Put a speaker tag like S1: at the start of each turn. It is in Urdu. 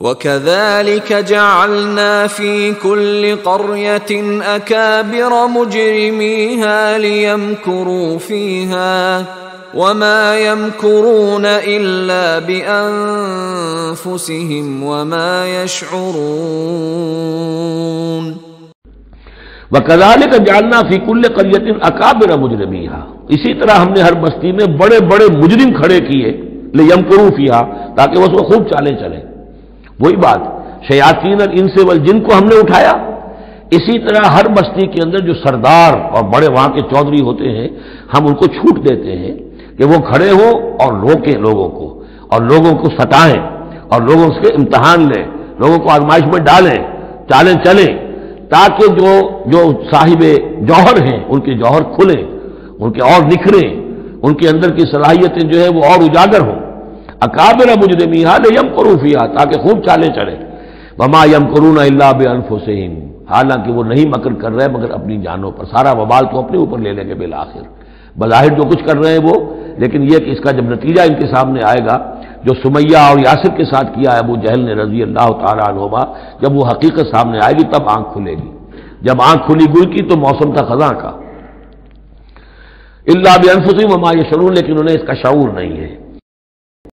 S1: وَكَذَلِكَ جَعَلْنَا فِي كُلِّ قَرْيَةٍ أَكَابِرَ مُجْرِمِيهَا لِيَمْكُرُوا فِيهَا وَمَا يَمْكُرُونَ إِلَّا بِأَنفُسِهِمْ وَمَا يَشْعُرُونَ
S2: وَكَذَلِكَ جَعَلْنَا فِي كُلِّ قَرْيَةٍ أَكَابِرَ مُجْرِمِيهَا، اسی طرح ہم نے ہر بستی میں بڑے بڑے مجرم کھڑے کیے لِيَمْكُرُوا فِيهَا، تاکہ وہ اس کو خوب چالیں چلیں۔ وہی بات شیاطین الانس والجن کو ہم نے اٹھایا، اسی طرح ہر بستی کے اندر جو سردار اور بڑے وہاں کے چودھری ہوتے ہیں ہم ان کو چھوٹ دیتے ہیں کہ وہ کھڑے ہوں اور روکیں لوگوں کو، اور لوگوں کو ستائیں، اور لوگوں سے امتحان لیں، لوگوں کو آزمائش میں ڈالیں، چالیں چلیں، تاکہ جو صاحب جوہر ہیں ان کے جوہر کھلیں، ان کے اور نکھریں، ان کے اندر کی صلاحیتیں جو ہے وہ اور اجاگر ہوں۔ اکابر مجرمیہا لیمکروا فیہا، تاکہ خوب چالیں چلیں۔ وما یمکرون الا بانفسہم، حالانکہ وہ نہیں مکر کر رہے مگر اپنی جانوں پر، سارا وبال تو اپنے اوپر لے لیں گے بالآخر۔ بظاہر جو کچھ کر رہے ہیں وہ، لیکن یہ کہ اس کا جب نتیجہ ان کے سامنے آئے گا، جو سمیہ اور یاسر کے ساتھ کیا ہے ابو جہل نے رضی اللہ تعالیٰ عنہما، جب وہ حقیقت سامنے آئے گی تب آنکھ کھلے گی۔ جب آنکھ کھلی گل کی تو موسم تھا خزاں کا۔ الا بانفسہم وما یشعرون، لیکن انہیں اس کا شعور نہیں ہے۔